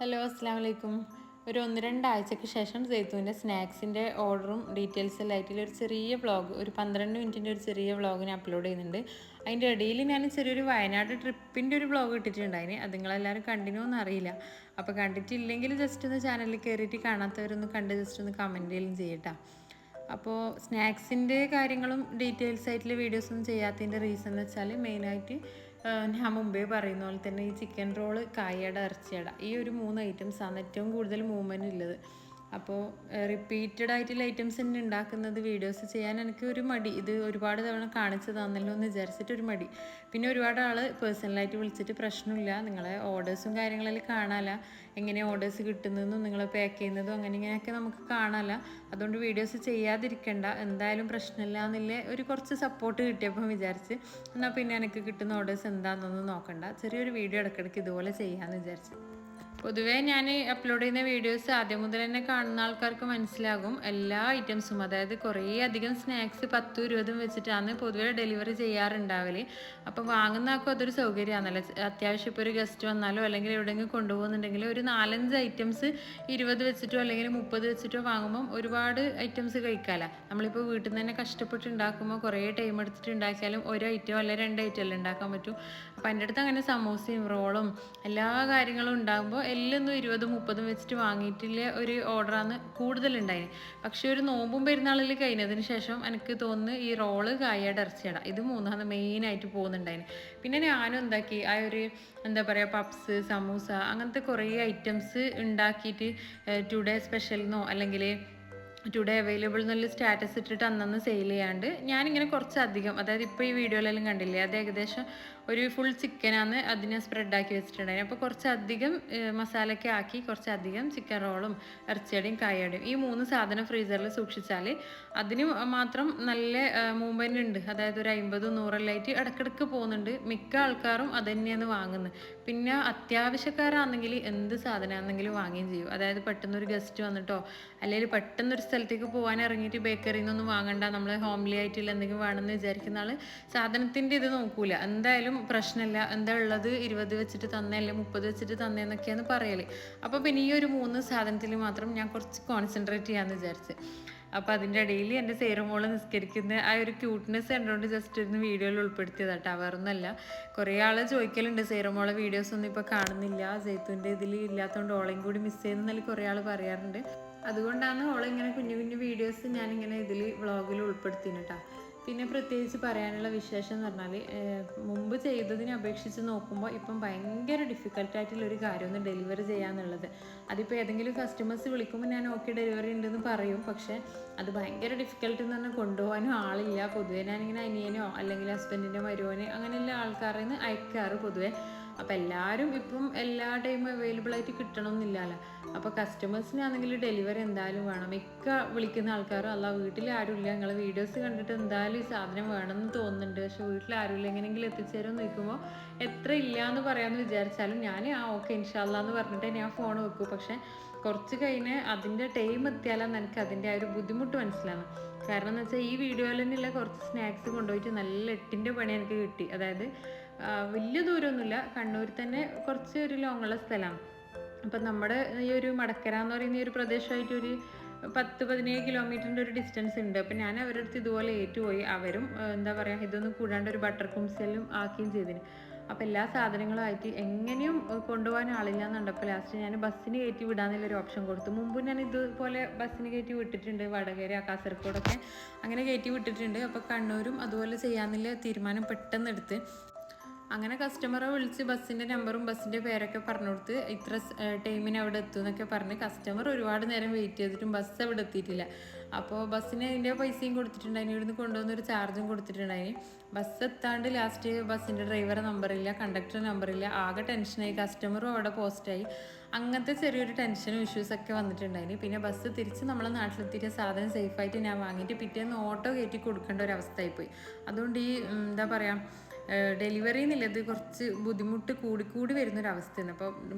Hello അസ്സാം വലൈക്കും. ഒരു 1-2 ആഴ്ചയ്ക്ക് ശേഷം സൈത്തൂൻ്റെ സ്നാക്സിൻ്റെ ഓർഡറും ഡീറ്റെയിൽസ് എല്ലാം ആയിട്ടുള്ള ഒരു ചെറിയ വ്ളോഗ്, ഒരു 12 മിനിറ്റിൻ്റെ ഒരു ചെറിയ വ്ളോഗ് ഞാൻ അപ്ലോഡ് ചെയ്യുന്നുണ്ട്. അതിൻ്റെ ഇടയിൽ ഞാൻ ചെറിയൊരു വയനാട് ട്രിപ്പിൻ്റെ ഒരു വ്ളോഗ് ഇട്ടിട്ടുണ്ടായിന്. അത് നിങ്ങളെല്ലാവരും കണ്ടിനോന്ന് അറിയില്ല. അപ്പോൾ കണ്ടിട്ടില്ലെങ്കിൽ ജസ്റ്റ് ഒന്ന് ചാനലിൽ കയറിയിട്ട് കാണാത്തവരൊന്ന് കണ്ട് ജസ്റ്റ് ഒന്ന് കമൻറ്റിലും ചെയ്യട്ടോ. അപ്പോൾ സ്നാക്സിൻ്റെ കാര്യങ്ങളും ഡീറ്റെയിൽസ് ആയിട്ടുള്ള വീഡിയോസൊന്നും ചെയ്യാത്തതിൻ്റെ റീസൺ എന്ന് വെച്ചാൽ മെയിനായിട്ട് ഞാൻ മുമ്പേ പറയുന്ന പോലെ തന്നെ ഈ ചിക്കൻ റോള്, കായട, ഇറച്ചിയട, ഈ ഒരു 3 ഐറ്റംസാണ് ഏറ്റവും കൂടുതൽ മൂവ്മെൻറ്റ് ഉള്ളത്. അപ്പോൾ റിപ്പീറ്റഡ് ആയിട്ടുള്ള ഐറ്റംസ് തന്നെ ഉണ്ടാക്കുന്നത് വീഡിയോസ് ചെയ്യാൻ എനിക്ക് ഒരു മടി. ഇത് ഒരുപാട് തവണ കാണിച്ചു തന്നല്ലോ എന്ന് വിചാരിച്ചിട്ടൊരു മടി. പിന്നെ ഒരുപാട് ആൾ പേഴ്സണലായിട്ട് വിളിച്ചിട്ട് പ്രശ്നമില്ല, നിങ്ങളെ ഓർഡേഴ്സും കാര്യങ്ങളെല്ലാം കാണാമല്ല, എങ്ങനെ ഓർഡേഴ്സ് കിട്ടുന്നതെന്നും നിങ്ങൾ പാക്ക് ചെയ്യുന്നതും അങ്ങനെ ഇങ്ങനെയൊക്കെ നമുക്ക് കാണാമല്ല. അതുകൊണ്ട് വീഡിയോസ് ചെയ്യാതിരിക്കേണ്ട, എന്തായാലും പ്രശ്നമില്ല എന്നുള്ള ഒരു കുറച്ച് സപ്പോർട്ട് കിട്ടിയപ്പോൾ വിചാരിച്ച് എന്നാൽ പിന്നെ എനിക്ക് കിട്ടുന്ന ഓർഡേഴ്സ് എന്താണെന്നൊന്നും നോക്കണ്ട, ചെറിയൊരു വീഡിയോ ഇടയ്ക്കിടയ്ക്ക് ഇതുപോലെ ചെയ്യാമെന്ന് വിചാരിച്ചു. പൊതുവേ ഞാൻ അപ്ലോഡ് ചെയ്യുന്ന വീഡിയോസ് ആദ്യം മുതൽ തന്നെ കാണുന്ന ആൾക്കാർക്ക് മനസ്സിലാകും, എല്ലാ ഐറ്റംസും, അതായത് കുറേ അധികം സ്നാക്സ് 10-20 വെച്ചിട്ടാണ് പൊതുവേ ഡെലിവറി ചെയ്യാറുണ്ടാവല്. അപ്പോൾ വാങ്ങുന്ന ആൾക്കും അതൊരു സൗകര്യമാണല്ലോ. അത്യാവശ്യം ഇപ്പോൾ ഒരു ഗസ്റ്റ് വന്നാലോ അല്ലെങ്കിൽ എവിടെയെങ്കിലും കൊണ്ടുപോകുന്നുണ്ടെങ്കിൽ ഒരു 4-5 ഐറ്റംസ് 20 വെച്ചിട്ടോ അല്ലെങ്കിൽ 30 വെച്ചിട്ടോ വാങ്ങുമ്പം ഒരുപാട് ഐറ്റംസ് കഴിക്കാമല്ലോ. നമ്മളിപ്പോൾ വീട്ടിൽ നിന്ന് തന്നെ കഷ്ടപ്പെട്ട് ഉണ്ടാക്കുമ്പോൾ കുറേ ടൈം എടുത്തിട്ട് ഉണ്ടാക്കിയാലും ഒരു ഐറ്റം അല്ലെങ്കിൽ 2 ഐറ്റം അല്ലേ ഉണ്ടാക്കാൻ പറ്റും. അപ്പോൾ എൻ്റെ അടുത്ത് അങ്ങനെ സമോസയും റോളും എല്ലാ കാര്യങ്ങളും ഉണ്ടാകുമ്പോൾ എല്ലാം 20-30 വെച്ചിട്ട് വാങ്ങിയിട്ടില്ല ഒരു ഓർഡറാണ് കൂടുതലുണ്ടായിന്. പക്ഷേ ഒരു നോമ്പും പെരുന്നാളിൽ കഴിഞ്ഞതിന് ശേഷം എനിക്ക് തോന്നുന്നു ഈ റോള്, കായയുടെ, ഇറച്ചിയട, ഇത് മൂന്നാണ് മെയിനായിട്ട് പോകുന്നുണ്ടായിന്. പിന്നെ ഞാനും എന്താക്കി ആ ഒരു എന്താ പറയുക പപ്സ്, സമൂസ, അങ്ങനത്തെ കുറേ ഐറ്റംസ് ഉണ്ടാക്കിയിട്ട് ടുഡേ സ്പെഷ്യലിനോ അല്ലെങ്കിൽ ടുഡേ അവൈലബിൾ എന്നുള്ള സ്റ്റാറ്റസ് ഇട്ടിട്ട് അന്നന്ന് സെയിൽ ചെയ്യാണ്ട് ഞാനിങ്ങനെ കുറച്ചധികം, അതായത് ഇപ്പോൾ ഈ വീഡിയോയിലെല്ലാം കണ്ടില്ലേ, അത് ഏകദേശം ഒരു ഫുൾ ചിക്കനാണ് അതിനെ സ്പ്രെഡാക്കി വെച്ചിട്ടുണ്ടായിരുന്നു. അപ്പോൾ കുറച്ചധികം മസാലയൊക്കെ ആക്കി കുറച്ചധികം ചിക്കൻ റോളും ഇറച്ചിയുടെയും കായയുടെയും ഈ 3 സാധനം ഫ്രീസറിൽ സൂക്ഷിച്ചാൽ അതിന് മാത്രം നല്ല മൂവ്മെൻറ്റ് ഉണ്ട്. അതായത് ഒരു 50-100 ഇടയ്ക്കിടയ്ക്ക് പോകുന്നുണ്ട്. മിക്ക ആൾക്കാരും അത് തന്നെയാണ് വാങ്ങുന്നത്. പിന്നെ അത്യാവശ്യക്കാരാണെങ്കിൽ എന്ത് സാധനമാണെന്നെങ്കിലും വാങ്ങുകയും ചെയ്യും. അതായത് പെട്ടെന്നൊരു ഗസ്റ്റ് വന്നിട്ടോ അല്ലെങ്കിൽ പെട്ടെന്നൊരു സ്ഥലത്തേക്ക് പോകാൻ ഇറങ്ങിയിട്ട് ബേക്കറിയിൽ നിന്നൊന്നും വാങ്ങണ്ട, നമ്മൾ ഹോംലി ആയിട്ടുള്ള എന്തെങ്കിലും വേണമെന്ന് വിചാരിക്കുന്ന ആൾ സാധനത്തിൻ്റെ ഇത് നോക്കൂല, എന്തായാലും പ്രശ്നമില്ല, എന്താ ഉള്ളത് 20 വെച്ചിട്ട് തന്നല്ലേ 30 വെച്ചിട്ട് തന്നേന്നൊക്കെയാണ് പറയല്. അപ്പോൾ പിന്നെ ഈ ഒരു 3 സാധനത്തിൽ മാത്രം ഞാൻ കുറച്ച് കോൺസെൻട്രേറ്റ് ചെയ്യാമെന്ന് വിചാരിച്ച്. അപ്പോൾ അതിൻ്റെ ഇടയിൽ എൻ്റെ സേറുമോള് നിസ്കരിക്കുന്ന ആ ഒരു ക്യൂട്ട്നെസ് കണ്ടുകൊണ്ട് ജസ്റ്റ് ഒന്ന് വീഡിയോയിൽ ഉൾപ്പെടുത്തിയതാട്ടോ, വേറൊന്നുമല്ല. കുറേ ആൾ ചോദിക്കലുണ്ട് സേറുമോളെ വീഡിയോസ് ഒന്നും ഇപ്പോൾ കാണുന്നില്ല, സേത്തുവിൻ്റെ ഇതിൽ ഇല്ലാത്തതുകൊണ്ട് ഓളയും കൂടി മിസ് ചെയ്യുന്നതിൽ കുറേ ആൾ പറയാറുണ്ട്. അതുകൊണ്ടാണ് ഓളിങ്ങനെ കുഞ്ഞു കുഞ്ഞു വീഡിയോസ് ഞാനിങ്ങനെ ഇതിൽ വ്ളോഗിൽ ഉൾപ്പെടുത്തിന് കേട്ടോ. പിന്നെ പ്രത്യേകിച്ച് പറയാനുള്ള വിശേഷം എന്ന് പറഞ്ഞാൽ മുമ്പ് ചെയ്തതിനെ അപേക്ഷിച്ച് നോക്കുമ്പോൾ ഇപ്പം ഭയങ്കര ഡിഫിക്കൽട്ടായിട്ടുള്ളൊരു കാര്യമൊന്നും ഡെലിവറി ചെയ്യാന്നുള്ളത്. അതിപ്പോൾ ഏതെങ്കിലും കസ്റ്റമേഴ്സ് വിളിക്കുമ്പോൾ ഞാൻ ഓക്കെ ഡെലിവറി ഉണ്ടെന്ന് പറയും, പക്ഷേ അത് ഭയങ്കര ഡിഫിക്കൽട്ട് എന്ന് പറഞ്ഞാൽ കൊണ്ടുപോകാനും ആളില്ല. പൊതുവേ ഞാനിങ്ങനെ അനിയനോ അല്ലെങ്കിൽ ഹസ്ബൻഡിൻ്റെ മരുവനെ അങ്ങനെയുള്ള ആൾക്കാരിൽ നിന്ന് അയക്കാറ് പൊതുവേ. അപ്പോൾ എല്ലാവരും ഇപ്പം എല്ലാ ടൈമും അവൈലബിൾ ആയിട്ട് കിട്ടണമെന്നില്ലല്ലോ. അപ്പോൾ കസ്റ്റമേഴ്സിനാണെങ്കിൽ ഡെലിവറി എന്തായാലും വേണം. മിക്ക വിളിക്കുന്ന ആൾക്കാരും അല്ല വീട്ടിൽ ആരുമില്ല, നിങ്ങൾ വീഡിയോസ് കണ്ടിട്ട് എന്തായാലും ഈ സാധനം വേണമെന്ന് തോന്നുന്നുണ്ട്, പക്ഷെ വീട്ടിൽ ആരുമില്ല, എങ്ങനെയെങ്കിലും എത്തിച്ചേരുമെന്ന് നിൽക്കുമ്പോൾ എത്ര ഇല്ല എന്ന് പറയാമെന്ന് വിചാരിച്ചാലും ഞാൻ ഓക്കെ ഇൻഷാല്ലാ എന്ന് പറഞ്ഞിട്ട് ഞാൻ ഫോൺ വെക്കും. പക്ഷേ കുറച്ച് കഴിഞ്ഞ് അതിൻ്റെ ടൈം എത്തിയാലാണ് എനിക്ക് അതിൻ്റെ ആ ഒരു ബുദ്ധിമുട്ട് മനസ്സിലാണ്. കാരണം എന്ന് വെച്ചാൽ ഈ വീഡിയോയിൽ തന്നെയുള്ള കുറച്ച് സ്നാക്സ് കൊണ്ടുപോയിട്ട് നല്ല 8ൻ്റെ പണി എനിക്ക് കിട്ടി. അതായത് വലിയ ദൂരമൊന്നുമില്ല, കണ്ണൂർ തന്നെ കുറച്ച് ഒരു ലോങ്ങുള്ള സ്ഥലമാണ്. അപ്പം നമ്മുടെ ഈ ഒരു മടക്കര എന്ന് പറയുന്ന ഈ ഒരു പ്രദേശമായിട്ട് ഒരു 10-17 കിലോമീറ്ററിൻ്റെ ഒരു ഡിസ്റ്റൻസ് ഉണ്ട്. അപ്പം ഞാൻ അവരുടെ അടുത്ത് ഇതുപോലെ ഏറ്റുപോയി. അവരും എന്താ പറയുക ഇതൊന്നും കൂടാണ്ട് ഒരു ബട്ടർ കുംസെല്ലും ആക്കുകയും ചെയ്തിന്. അപ്പോൾ എല്ലാ സാധനങ്ങളുമായിട്ട് എങ്ങനെയും കൊണ്ടുപോകാൻ ആളില്ല എന്നുണ്ടപ്പോൾ ലാസ്റ്റ് ഞാൻ ബസ്സിന് കയറ്റി വിടാമെന്നുള്ളൊരു ഓപ്ഷൻ കൊടുത്തു. മുമ്പ് ഞാൻ ഇതുപോലെ ബസ്സിന് കയറ്റി വിട്ടിട്ടുണ്ട്, വടകര, കാസർഗോഡൊക്കെ അങ്ങനെ കയറ്റി വിട്ടിട്ടുണ്ട്. അപ്പോൾ കണ്ണൂരും അതുപോലെ ചെയ്യാമെന്നുള്ള തീരുമാനം പെട്ടെന്ന് എടുത്ത് അങ്ങനെ കസ്റ്റമറെ വിളിച്ച് ബസ്സിൻ്റെ നമ്പറും ബസ്സിൻ്റെ പേരൊക്കെ പറഞ്ഞു കൊടുത്ത് ഇത്ര ടൈമിന് അവിടെ എത്തും എന്നൊക്കെ പറഞ്ഞ് കസ്റ്റമർ ഒരുപാട് നേരം വെയിറ്റ് ചെയ്തിട്ടും ബസ് അവിടെ എത്തിയിട്ടില്ല. അപ്പോൾ ബസ്സിന് അതിൻ്റെ പൈസയും കൊടുത്തിട്ടുണ്ടായിന്, ഇവിടുന്ന് കൊണ്ടുവന്നൊരു ചാർജും കൊടുത്തിട്ടുണ്ടായിന്. ബസ് എത്താണ്ട് ലാസ്റ്റ് ബസ്സിൻ്റെ ഡ്രൈവറെ നമ്പറില്ല, കണ്ടക്ടർ നമ്പറില്ല, ആകെ ടെൻഷനായി, കസ്റ്റമറും അവിടെ പോസ്റ്റായി. അങ്ങനത്തെ ചെറിയൊരു ടെൻഷനും ഇഷ്യൂസൊക്കെ വന്നിട്ടുണ്ടായിന്. പിന്നെ ബസ് തിരിച്ച് നമ്മളെ നാട്ടിലെത്തിയിട്ട് സാധനം സേഫായിട്ട് ഞാൻ വാങ്ങിയിട്ട് പിറ്റേന്ന് ഓട്ടോ കയറ്റി കൊടുക്കേണ്ട ഒരു അവസ്ഥയായിപ്പോയി. അതുകൊണ്ട് ഈ എന്താ പറയുക ഡെലിവറി എന്നുള്ളത് കുറച്ച് ബുദ്ധിമുട്ട് കൂടി വരുന്നൊരവസ്ഥയാണ്. അപ്പോൾ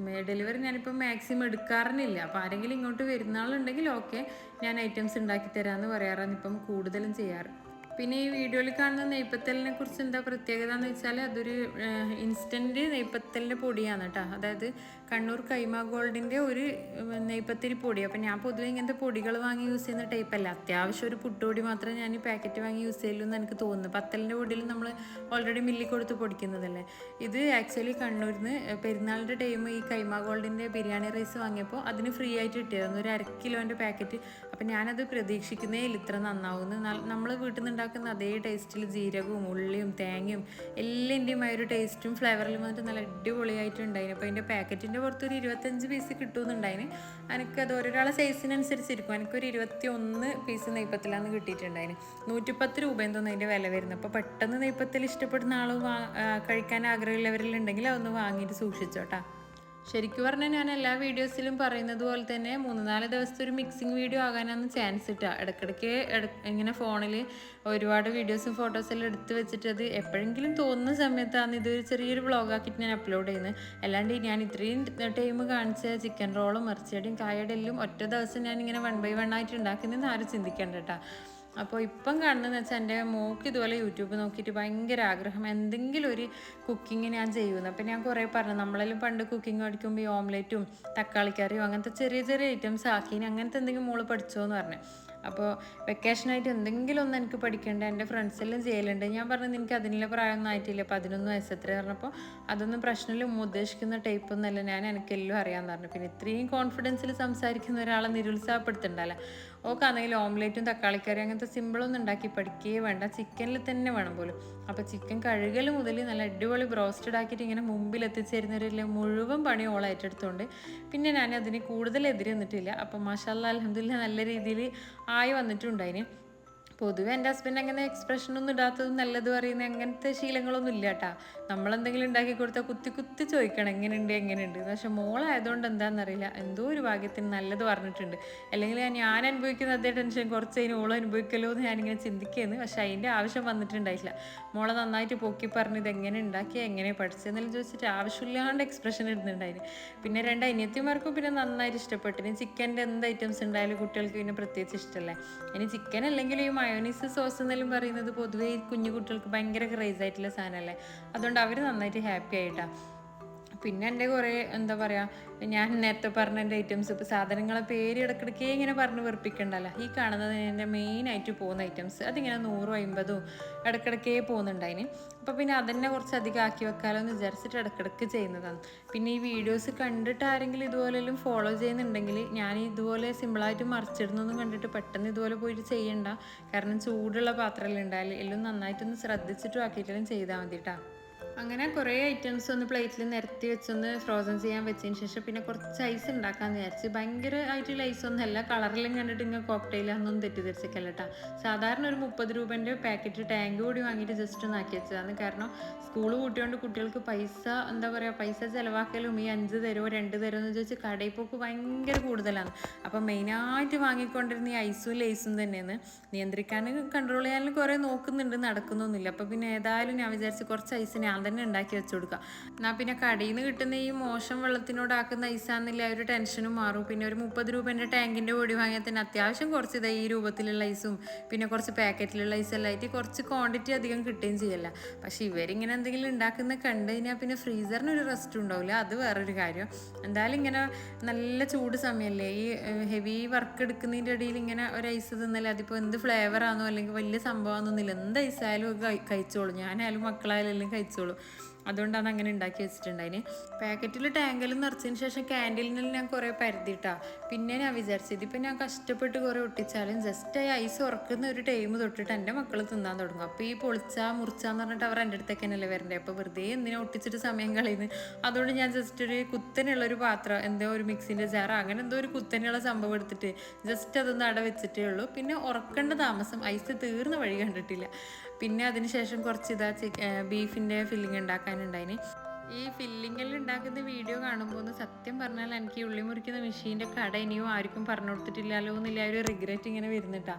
ഡെലിവറി ഞാനിപ്പോൾ മാക്സിമം എടുക്കാറന്നില്ല. അപ്പോൾ ആരെങ്കിലും ഇങ്ങോട്ട് വരുന്ന ആളുണ്ടെങ്കിൽ ഓക്കെ ഞാൻ ഐറ്റംസ് ഉണ്ടാക്കി തരാമെന്ന് പറയാറാണ് ഇപ്പം കൂടുതലും ചെയ്യാറ്. പിന്നെ ഈ വീഡിയോയിൽ കാണുന്ന നെയ്പ്പത്തലിനെ കുറിച്ച് എന്താ പ്രത്യേകത എന്ന് വെച്ചാൽ അതൊരു ഇൻസ്റ്റൻറ്റ് നെയ്പ്പത്തലിൻ്റെ പൊടിയാണ് കേട്ടോ. അതായത് കണ്ണൂർ കൈമ ഗോൾഡിൻ്റെ ഒരു നെയ്പ്പത്തിരി പൊടി. അപ്പം ഞാൻ പൊതുവെ ഇങ്ങനത്തെ പൊടികൾ വാങ്ങി യൂസ് ചെയ്യുന്ന ടൈപ്പല്ല. അത്യാവശ്യം ഒരു പുട്ടുപൊടി മാത്രമേ ഞാൻ ഈ പാക്കറ്റ് വാങ്ങി യൂസ് ചെയ്യുള്ളൂ എന്ന് എനിക്ക് തോന്നുന്നു. പത്തലിൻ്റെ പൊടിയിൽ നമ്മൾ ഓൾറെഡി മില്ലിൽ കൊടുത്ത് പൊടിക്കുന്നതല്ലേ. ഇത് ആക്ച്വലി കണ്ണൂരിൽ നിന്ന് പെരുന്നാളിൻ്റെ ടൈം ഈ കൈമ ഗോൾഡിൻ്റെ ബിരിയാണി റൈസ് വാങ്ങിയപ്പോൾ അതിന് ഫ്രീ ആയിട്ട് കിട്ടിയതാണ് ഒരു 1/2 കിലോൻ്റെ പാക്കറ്റ്. അപ്പം ഞാനത് പ്രതീക്ഷിക്കുന്നേ ഇല്ല ഇത്ര നന്നാവുന്നു. നമ്മൾ വീട്ടിൽ നിന്ന് ഉണ്ടാക്കുന്ന അതേ ടേസ്റ്റിൽ ജീരകവും ഉള്ളിയും തേങ്ങയും എല്ലാത്തിൻ്റെയും ആ ഒരു ടേസ്റ്റും ഫ്ലേവറിലും വന്നിട്ട് നല്ല അടിപൊളിയായിട്ടുണ്ടായിരുന്നു. അപ്പോൾ അതിൻ്റെ പാക്കറ്റിൻ്റെ പുറത്തൊരു 25 പീസ് കിട്ടുമെന്നുണ്ടായിന്. എനിക്കത് ഓരോരാളെ സൈസിനനുസരിച്ചിരിക്കും. എനിക്കൊരു 21 പീസ് നെയ്പ്പത്തിലാന്ന് കിട്ടിയിട്ടുണ്ടായിന്. 110 രൂപ എന്തോന്ന് അതിൻ്റെ വില വരുന്നത്. അപ്പോൾ പെട്ടെന്ന് നെയ്പ്പത്തിൽ ഇഷ്ടപ്പെടുന്ന ആൾ കഴിക്കാൻ ആഗ്രഹമുള്ളവരിലുണ്ടെങ്കിൽ അതൊന്ന് വാങ്ങിയിട്ട് സൂക്ഷിച്ചോട്ടാ. ശരിക്കും പറഞ്ഞാൽ ഞാൻ എല്ലാ വീഡിയോസിലും പറയുന്നത് പോലെ തന്നെ 3-4 ദിവസത്തെ ഒരു മിക്സിങ് വീഡിയോ ആകാനാണ് ചാൻസ് കിട്ടുക. ഇടയ്ക്കിടയ്ക്ക് ഇങ്ങനെ ഫോണിൽ ഒരുപാട് വീഡിയോസും ഫോട്ടോസെല്ലാം എടുത്ത് വെച്ചിട്ട് അത് എപ്പോഴെങ്കിലും തോന്നുന്ന സമയത്താണ് ഇതൊരു ചെറിയൊരു വ്ളോഗാക്കിയിട്ട് ഞാൻ അപ്ലോഡ് ചെയ്യുന്നത്. അല്ലാണ്ട് ഞാൻ ഇത്രയും ടൈം കാണിച്ച ചിക്കൻ റോളും ഇറച്ചിയുടെയും കായയുടെ എല്ലാം ഒറ്റ ദിവസം ഞാൻ ഇങ്ങനെ 1 by 1 ആയിട്ട് ഉണ്ടാക്കുന്നതെന്ന് ആരും ചിന്തിക്കേണ്ട കേട്ടോ. അപ്പോൾ ഇപ്പം കാണുന്നതെന്ന് വെച്ചാൽ എൻ്റെ മോക്ക് ഇതുപോലെ യൂട്യൂബ് നോക്കിയിട്ട് ഭയങ്കര ആഗ്രഹം എന്തെങ്കിലും ഒരു കുക്കിങ് ഞാൻ ചെയ്യുന്നു. അപ്പോൾ ഞാൻ കുറേ പറഞ്ഞു നമ്മളെല്ലാം പണ്ട് കുക്കിംഗ് പഠിക്കുമ്പോൾ ഈ ഓംലെറ്റും തക്കാളിക്കറിയും അങ്ങനത്തെ ചെറിയ ചെറിയ ഐറ്റംസ് ആക്കിന് അങ്ങനത്തെ എന്തെങ്കിലും മോള് പഠിച്ചോ എന്ന് പറഞ്ഞു. അപ്പോൾ വെക്കേഷനായിട്ട് എന്തെങ്കിലും ഒന്ന് എനിക്ക് പഠിക്കേണ്ട എൻ്റെ ഫ്രണ്ട്സെല്ലാം ചെയ്യലുണ്ട്. ഞാൻ പറഞ്ഞു നിനക്ക് അതിനുള്ള പ്രായമൊന്നും ആയിട്ടില്ല, 11 വയസ്സ് എത്ര പറഞ്ഞപ്പോൾ അതൊന്നും പ്രശ്നമില്ല, ഉദ്ദേശിക്കുന്ന ടൈപ്പൊന്നുമല്ല, എനിക്കെല്ലാം അറിയാമെന്ന് പറഞ്ഞു. പിന്നെ ഇത്രയും കോൺഫിഡൻസിൽ സംസാരിക്കുന്ന ഒരാളെ നിരുത്സാഹപ്പെടുത്തണ്ടല്ലോ. ഓക്കാണെങ്കിൽ ഓംലേറ്റും തക്കാളിക്കറി അങ്ങനത്തെ സിമ്പിളൊന്നും ഉണ്ടാക്കി പഠിക്കുകയേ വേണ്ട, ചിക്കനിൽ തന്നെ വേണം പോലും. അപ്പോൾ ചിക്കൻ കഴുകൽ മുതൽ നല്ല അടിപൊളി ബ്രോസ്റ്റഡ് ആക്കിയിട്ട് ഇങ്ങനെ മുമ്പിൽ എത്തിച്ചേരുന്നവരെല്ലാം മുഴുവൻ പണി ഓൾ ഏറ്റെടുത്തുകൊണ്ട് പിന്നെ ഞാൻ അതിന് കൂടുതൽ എതിരെ നിന്നിട്ടില്ല. അപ്പം മാഷാഅല്ലാഹ് അൽഹംദുലില്ലാഹ് നല്ല രീതിയിൽ ആയി വന്നിട്ടുണ്ടായിന്. പൊതുവെ എൻ്റെ ഹസ്ബൻഡ് അങ്ങനെ എക്സ്പ്രഷനൊന്നും ഇടാത്തതും നല്ലത് പറയുന്നത് അങ്ങനത്തെ ശീലങ്ങളൊന്നും ഇല്ല കേട്ടാ. നമ്മളെന്തെങ്കിലും ഉണ്ടാക്കി കൊടുത്താൽ കുത്തി കുത്തി ചോദിക്കണം എങ്ങനെയുണ്ട്. പക്ഷെ മോളായതുകൊണ്ട് എന്താണെന്നറിയില്ല എന്തോ ഒരു ഭാഗ്യത്തിന് നല്ലത് പറഞ്ഞിട്ടുണ്ട്. അല്ലെങ്കിൽ ഞാൻ അനുഭവിക്കുന്ന അതേ ടെൻഷൻ കുറച്ച് അതിന് ഓളം അനുഭവിക്കല്ലോ എന്ന് ഞാനിങ്ങനെ ചിന്തിക്കുന്നു. പക്ഷെ അതിൻ്റെ ആവശ്യം വന്നിട്ടുണ്ടായില്ല. മോളെ നന്നായിട്ട് പൊക്കി പറഞ്ഞത് എങ്ങനെ ഉണ്ടാക്കി എങ്ങനെ പഠിച്ചതെന്നെല്ലാം ചോദിച്ചിട്ട് ആവശ്യമില്ലാണ്ട് എക്സ്പ്രഷൻ ഇടുന്നുണ്ടായിരുന്നു. പിന്നെ 2 അനിയത്തിമാർക്കും പിന്നെ നന്നായിട്ട് ഇഷ്ടപ്പെട്ടു. ചിക്കൻ്റെ എന്ത് ഐറ്റംസ് ഉണ്ടായാലും കുട്ടികൾക്ക് പിന്നെ പ്രത്യേകിച്ച് ഇഷ്ടമല്ലേ. ഇനി ചിക്കൻ അല്ലെങ്കിൽ ഈ മയോനീസ് സോസ് എന്നെല്ലാം പറയുന്നത് പൊതുവേ കുഞ്ഞു കുട്ടികൾക്ക് ഭയങ്കര ക്രേസ് ആയിട്ടുള്ള സാധനമല്ലേ. അതുകൊണ്ട് അവർ നന്നായിട്ട് ഹാപ്പി ആയിട്ടാണ്. പിന്നെ എൻ്റെ കുറേ എന്താ പറയുക ഞാൻ നേരത്തെ പറഞ്ഞ എൻ്റെ ഐറ്റംസ് ഇപ്പോൾ സാധനങ്ങളെ പേര് ഇടയ്ക്കിടയ്ക്ക് ഇങ്ങനെ പറഞ്ഞ് വെറുപ്പിക്കണ്ടല്ലോ. ഈ കാണുന്നത് എൻ്റെ മെയിനായിട്ട് പോകുന്ന ഐറ്റംസ് അതിങ്ങനെ 100-50 ഇടയ്ക്കിടയ്ക്കേ പോകുന്നുണ്ടായിന്. അപ്പോൾ പിന്നെ അതന്നെ കുറച്ച് അധികം ആക്കി വെക്കാമല്ലോ എന്ന് വിചാരിച്ചിട്ട് ഇടയ്ക്കിടയ്ക്ക് ചെയ്യുന്നതാണ്. പിന്നെ ഈ വീഡിയോസ് കണ്ടിട്ട് ആരെങ്കിലും ഇതുപോലെല്ലാം ഫോളോ ചെയ്യുന്നുണ്ടെങ്കിൽ ഞാൻ ഇതുപോലെ സിമ്പിളായിട്ട് മറിച്ചിടുന്നൊന്നും കണ്ടിട്ട് പെട്ടെന്ന് ഇതുപോലെ പോയിട്ട് ചെയ്യണ്ട. കാരണം ചൂടുള്ള പാത്രമെല്ലാം ഉണ്ടായാലും എല്ലാം നന്നായിട്ടൊന്ന് ശ്രദ്ധിച്ചിട്ടും ആക്കിയിട്ടെല്ലാം ചെയ്താൽ മതി കേട്ടോ. അങ്ങനെ കുറേ ഐറ്റംസ് ഒന്ന് പ്ലേറ്റിൽ നിരത്തി വെച്ചൊന്ന് ഫ്രോസൺ ചെയ്യാൻ വെച്ചതിന് ശേഷം പിന്നെ കുറച്ച് ഐസ് ഉണ്ടാക്കാമെന്ന് വിചാരിച്ച്. ഭയങ്കരമായിട്ടുള്ള ഐസൊന്നും അല്ല, കളറെല്ലാം കണ്ടിട്ട് ഇങ്ങനെ കോക്ടെയിൽ അതൊന്നും തെറ്റിദ്ധരിച്ചേക്കല്ല കേട്ടോ. സാധാരണ ഒരു 30 രൂപേൻ്റെ പാക്കറ്റ് ടാങ്ക് കൂടി വാങ്ങിയിട്ട് ജസ്റ്റ് ഒന്ന് ആക്കി വെച്ചതാണ്. കാരണം സ്കൂൾ കൂട്ടിയോണ്ട് കുട്ടികൾക്ക് പൈസ എന്താ പറയുക പൈസ ചിലവാക്കലും ഈ 5 തരുമോ 2 തരുമോ എന്ന് ചോദിച്ച് കടയിൽ പോക്ക് ഭയങ്കര കൂടുതലാണ്. അപ്പം മെയിനായിട്ട് വാങ്ങിക്കൊണ്ടിരുന്ന ഈ ഐസും ലേസും തന്നെയാണ്. നിയന്ത്രിക്കാനും കൺട്രോൾ ചെയ്യാനും കുറേ നോക്കുന്നുണ്ട്, നടക്കുന്നൊന്നുമില്ല. അപ്പോൾ പിന്നെ ഏതായാലും ഞാൻ വിചാരിച്ച് കുറച്ച് ഐസ് ഞാൻ തന്നെ ഉണ്ടാക്കി വെച്ച് കൊടുക്കുക. എന്നാൽ പിന്നെ കടയിൽ നിന്ന് കിട്ടുന്ന ഈ മോശം വെള്ളത്തിനോടാക്കുന്ന ഐസാന്നില്ല ഒരു ടെൻഷനും മാറും. പിന്നെ ഒരു 30 രൂപേൻ്റെ ടാങ്കിൻ്റെ പൊടി വാങ്ങിയാൽ തന്നെ അത്യാവശ്യം കുറച്ച് ഇതാ ഈ രൂപത്തിലുള്ള ഐസും പിന്നെ കുറച്ച് പാക്കറ്റിലുള്ള ഐസെല്ലാം ആയിട്ട് കുറച്ച് ക്വാണ്ടിറ്റി അധികം കിട്ടുകയും ചെയ്യല്ല. പക്ഷേ ഇവരിങ്ങനെ എന്തെങ്കിലും ഉണ്ടാക്കുന്ന കണ്ടു കഴിഞ്ഞാൽ പിന്നെ ഫ്രീസറിനൊരു റെസ്റ്റ് ഉണ്ടാവില്ല, അത് വേറൊരു കാര്യം. എന്തായാലും ഇങ്ങനെ നല്ല ചൂട് സമയമല്ലേ, ഈ ഹെവി വർക്ക് എടുക്കുന്നതിൻ്റെ ഇടയിൽ ഇങ്ങനെ ഒരു ഐസ് തിന്നല്ലേ അതിപ്പോൾ എന്ത് ഫ്ലേവറാണോ അല്ലെങ്കിൽ വലിയ സംഭവമാണെന്നൊന്നുമില്ല, എന്ത് ഐസായാലും കഴിച്ചോളൂ. ഞാനായാലും മക്കളായാലും എല്ലാം കഴിച്ചോളൂ. അതുകൊണ്ടാണ് അങ്ങനെ ഉണ്ടാക്കി വെച്ചിട്ടുണ്ടായിന്. പാക്കറ്റിൽ ടാങ്കെല്ലാം നിറച്ചതിന് ശേഷം ക്യാൻറ്റീനിൽ ഞാൻ കുറേ പരതിയിട്ടാ. പിന്നെ ഞാൻ വിചാരിച്ചത് ഇതിപ്പോൾ ഞാൻ കഷ്ടപ്പെട്ട് കുറേ ഒട്ടിച്ചാലും ജസ്റ്റ് ആ ഐസ് ഉറക്കുന്ന ഒരു ടൈം തൊട്ടിട്ട് എൻ്റെ മക്കൾ തിന്നാൻ തുടങ്ങും. അപ്പോൾ ഈ മുറിച്ചാന്ന് പറഞ്ഞിട്ട് അവർ എൻ്റെ അടുത്തേക്ക് തന്നെയല്ലേ വരണ്ടേ. അപ്പോൾ വെറുതെ എന്തിനാ ഒട്ടിച്ചിട്ട് സമയം കളയുന്നത്. അതുകൊണ്ട് ഞാൻ ജസ്റ്റ് ഒരു കുത്തനെയുള്ളൊരു പാത്രം എന്തോ ഒരു മിക്സിൻ്റെ ജാറോ അങ്ങനെ എന്തോ ഒരു കുത്തനെയുള്ള സംഭവം എടുത്തിട്ട് ജസ്റ്റ് അതൊന്ന് അട വെച്ചിട്ടേ ഉള്ളൂ. പിന്നെ ഉറക്കേണ്ട താമസം ഐസ് തീർന്ന വഴി കണ്ടിട്ടില്ല. പിന്നെ അതിനുശേഷം കുറച്ച് ബീഫിൻ്റെ ഫില്ലിങ് ഉണ്ടാക്കാനുണ്ടായിന്. ഈ ഫില്ലിങ്ങെല്ലാം ഉണ്ടാക്കുന്ന വീഡിയോ കാണുമ്പോൾ സത്യം പറഞ്ഞാൽ എനിക്ക് ഈ ഉള്ളി മുറിക്കുന്ന മെഷീൻ്റെ കട ഇനിയും ആർക്കും പറഞ്ഞു കൊടുത്തിട്ടില്ലല്ലോ എന്നില്ല ഒരു റിഗ്രറ്റ് ഇങ്ങനെ വരുന്നിട്ടാ.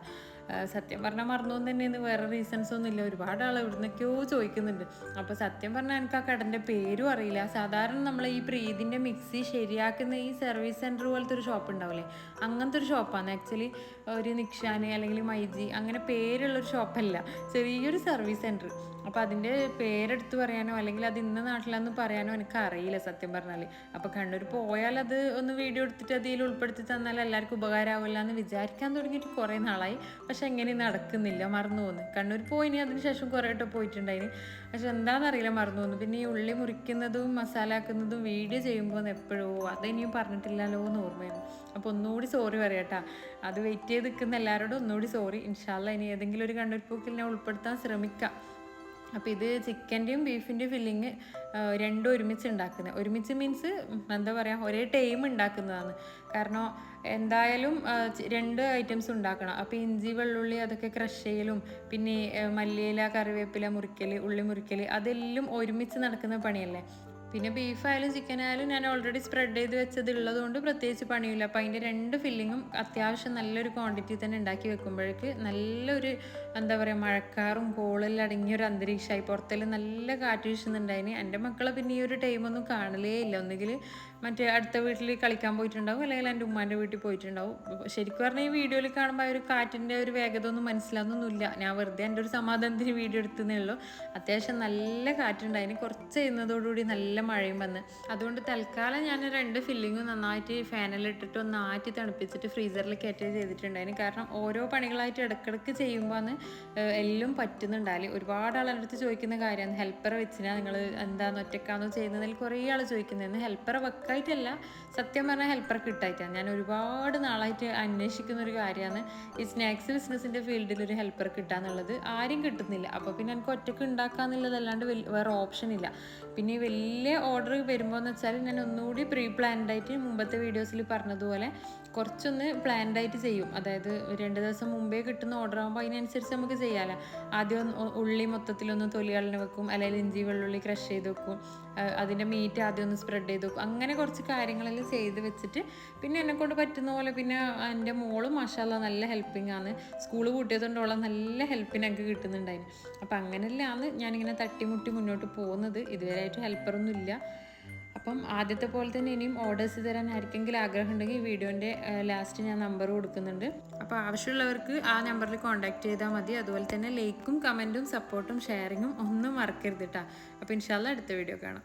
സത്യം പറഞ്ഞാൽ മറന്നു എന്ന് തന്നെയാണ്, വേറെ റീസൺസ് ഒന്നും ഇല്ല. ഒരുപാട് ആൾ എവിടുന്നൊക്കെയോ ചോദിക്കുന്നുണ്ട്. അപ്പോൾ സത്യം പറഞ്ഞാൽ എനിക്ക് ആ കടൻ്റെ പേരും അറിയില്ല. സാധാരണ നമ്മൾ ഈ പ്രീതിൻ്റെ മിക്സി ശരിയാക്കുന്ന ഈ സർവീസ് സെൻറ്റർ പോലത്തെ ഒരു ഷോപ്പ് ഉണ്ടാവില്ലേ, അങ്ങനത്തെ ഒരു ഷോപ്പാണ് ആക്ച്വലി. ഒരു നിക്ഷാന് അല്ലെങ്കിൽ മൈജി അങ്ങനെ പേരുള്ളൊരു ഷോപ്പല്ല, ചെറിയൊരു സർവീസ് സെൻറ്റർ. അപ്പോൾ അതിൻ്റെ പേരെടുത്ത് പറയാനോ അല്ലെങ്കിൽ അത് ഇന്ന നാട്ടിലാന്ന് പറയാനോ എനിക്ക് അറിയില്ല സത്യം പറഞ്ഞാൽ. അപ്പോൾ കണ്ണൂർ പോയാൽ അത് ഒന്ന് വീഡിയോ എടുത്തിട്ട് അതിൽ ഉൾപ്പെടുത്തി തന്നാൽ എല്ലാവർക്കും ഉപകാരമാവില്ല എന്ന് വിചാരിക്കാൻ തുടങ്ങിയിട്ട് കുറേ നാളായി. പക്ഷെ എങ്ങനെ നടക്കുന്നില്ല, മറന്നു പോകുന്നു. കണ്ണൂർ പോയിനി അതിന് ശേഷം കുറേ വട്ടം പോയിട്ടുണ്ടായിന്, പക്ഷെ എന്താണെന്നറിയില്ല, മറന്നു പോകുന്നു. പിന്നെ ഈ ഉള്ളി മുറിക്കുന്നതും മസാല ആക്കുന്നതും വീഡിയോ ചെയ്യുമ്പോൾ എപ്പോഴോ അതിനിയും പറഞ്ഞിട്ടില്ലല്ലോ എന്ന് ഓർമ്മയായിരുന്നു. അപ്പോൾ ഒന്നുകൂടി സോറി പറയാട്ടാ, അത് വെയിറ്റ് ചെയ്ത് നിൽക്കുന്ന എല്ലാവരോടും ഒന്നുകൂടി സോറി. ഇൻഷാല്ല ഇനി ഏതെങ്കിലും ഒരു കണ്ണൂർ പോക്കിൽ ഞാൻ ഉൾപ്പെടുത്താൻ ശ്രമിക്കാം. അപ്പോൾ ഇത് ചിക്കൻ്റെയും ബീഫിൻ്റെയും ഫില്ലിങ് രണ്ടും ഒരുമിച്ച് ഉണ്ടാക്കുന്നത്. ഒരുമിച്ച് മീൻസ് എന്താ പറയുക, ഒരേ ടൈം ഉണ്ടാക്കുന്നതാണ്. കാരണം എന്തായാലും രണ്ട് ഐറ്റംസ് ഉണ്ടാക്കണം. അപ്പോൾ ഇഞ്ചി വെള്ളുള്ളി അതൊക്കെ ക്രഷ് ചെയ്യലും പിന്നെ മല്ലിയില കറിവേപ്പില മുറിക്കൽ ഉള്ളി മുറിക്കൽ അതെല്ലാം ഒരുമിച്ച് നടക്കുന്ന പണിയല്ലേ. പിന്നെ ബീഫായാലും ചിക്കനായാലും ഞാൻ ഓൾറെഡി സ്പ്രെഡ് ചെയ്ത് വെച്ചത് ഉള്ളതുകൊണ്ട് പ്രത്യേകിച്ച് പണിയില്ല. അപ്പോൾ അതിൻ്റെ രണ്ട് ഫില്ലിങ്ങും അത്യാവശ്യം നല്ലൊരു ക്വാണ്ടിറ്റി തന്നെ ഉണ്ടാക്കി വെക്കുമ്പോഴേക്ക് നല്ലൊരു എന്താ പറയുക, മഴക്കാറും കോളെല്ലാം അടങ്ങിയൊരു അന്തരീക്ഷമായി. പുറത്തെല്ലാം നല്ല കാറ്റ് വീശുന്നുണ്ടായിന്. എൻ്റെ മക്കളെ പിന്നെ ഈ ഒരു ടൈമൊന്നും കാണലേ ഇല്ല. ഒന്നുകിൽ മറ്റേ അടുത്ത വീട്ടിൽ കളിക്കാൻ പോയിട്ടുണ്ടാവും, അല്ലെങ്കിൽ എൻ്റെ ഉമ്മാൻ്റെ വീട്ടിൽ പോയിട്ടുണ്ടാവും. ശരിക്കും പറഞ്ഞാൽ ഈ വീഡിയോയിൽ കാണുമ്പോൾ ആ ഒരു കാറ്റിൻ്റെ ഒരു വേഗത ഒന്നും മനസ്സിലാവുന്നൊന്നുമില്ല. ഞാൻ വെറുതെ എൻ്റെ ഒരു സമാധാനത്തിന് വീഡിയോ എടുത്തതേ ഉള്ളൂ. അത്യാവശ്യം നല്ല കാറ്റുണ്ടായിന്. കുറച്ച് ചെയ്യുന്നതോടുകൂടി നല്ല മഴയും വന്ന്. അതുകൊണ്ട് തൽക്കാലം ഞാൻ രണ്ട് ഫില്ലിങ്ങും നന്നായിട്ട് ഫാനിലിട്ടിട്ട് ഒന്ന് ആറ്റി തണുപ്പിച്ചിട്ട് ഫ്രീസറിൽ കയറ്റി ചെയ്തിട്ടുണ്ടായിരുന്നു. കാരണം ഓരോ പണികളായിട്ട് ഇടയ്ക്കിടയ്ക്ക് ചെയ്യുമ്പോൾ എല്ലാം പറ്റുന്നുണ്ടായി. ഒരുപാട് ആളെൻ്റെ അടുത്ത് ചോദിക്കുന്ന കാര്യമാണ്, ഹെൽപ്പറെ വെച്ചിനാ നിങ്ങൾ എന്താണെന്ന് ഒറ്റക്കാണോ ചെയ്യുന്നതിൽ കുറേ ആൾ ചോദിക്കുന്നതെന്ന്. ഹെൽപ്പറെ വെക്കായിട്ടല്ല, സത്യം പറഞ്ഞാൽ ഹെൽപ്പറെ കിട്ടായിട്ടാണ്. ഞാൻ ഒരുപാട് നാളായിട്ട് അന്വേഷിക്കുന്ന ഒരു കാര്യമാണ് ഈ സ്നാക്സ് ബിസിനസ്സിൻ്റെ ഫീൽഡിൽ ഒരു ഹെൽപ്പർ കിട്ടാന്നുള്ളത്. ആരും കിട്ടുന്നില്ല. അപ്പോൾ പിന്നെ എനിക്ക് ഒറ്റയ്ക്ക് ഉണ്ടാക്കാന്നുള്ളതല്ലാണ്ട് വേറെ ഓപ്ഷൻ ഇല്ല. പിന്നെ ഈ വലിയ ഓർഡർ വരുമ്പോൾ എന്ന് വെച്ചാൽ ഞാൻ ഒന്നുകൂടി പ്രീ പ്ലാൻഡായിട്ട് മുമ്പത്തെ വീഡിയോസിൽ പറഞ്ഞതുപോലെ കുറച്ചൊന്ന് പ്ലാൻഡായിട്ട് ചെയ്യും. അതായത് 2 ദിവസം മുമ്പേ കിട്ടുന്ന ഓർഡർ ആകുമ്പോൾ അതിനനുസരിച്ച് നമുക്ക് ചെയ്യാമല്ലോ. ആദ്യം ഉള്ളി മൊത്തത്തിലൊന്ന് തൊലികളിന് വെക്കും, അല്ലെങ്കിൽ ഇഞ്ചി വെള്ളുള്ളി ക്രഷ് ചെയ്ത് വെക്കും, അതിൻ്റെ മീറ്റ് ആദ്യം ഒന്ന് സ്പ്രെഡ് ചെയ്ത് വെക്കും. അങ്ങനെ കുറച്ച് കാര്യങ്ങളെല്ലാം ചെയ്ത് വെച്ചിട്ട് പിന്നെ എന്നെക്കൊണ്ട് പറ്റുന്ന പോലെ. പിന്നെ എൻ്റെ മോളും മാഷാല്ലാ നല്ല ഹെൽപ്പിംഗ് ആണ്. സ്കൂൾ കൂട്ടിയതുകൊണ്ടോളം നല്ല ഹെൽപ്പിന് എനിക്ക് കിട്ടുന്നുണ്ടായിരുന്നു. അപ്പം അങ്ങനെയല്ലാണ് ഞാനിങ്ങനെ തട്ടിമുട്ടി മുന്നോട്ട് പോകുന്നത്. ഇതുവരെയായിട്ട് ഹെൽപ്പറൊന്നും ഇല്ല. അപ്പം ആദ്യത്തെ പോലെ തന്നെ ഇനിയും ഓർഡേഴ്സ് തരാൻ ആർക്കെങ്കിലും ആഗ്രഹം ഉണ്ടെങ്കിൽ ഈ വീഡിയോൻ്റെ ലാസ്റ്റ് ഞാൻ നമ്പർ കൊടുക്കുന്നുണ്ട്. അപ്പോൾ ആവശ്യമുള്ളവർക്ക് ആ നമ്പറിൽ കോൺടാക്ട് ചെയ്താൽ മതി. അതുപോലെ തന്നെ ലൈക്കും കമൻറ്റും സപ്പോർട്ടും ഷെയറിങ്ങും ഒന്നും മറക്കരുത് കേട്ടോ. അപ്പോൾ ഇൻഷാല്ലാ അടുത്ത വീഡിയോ കാണാം.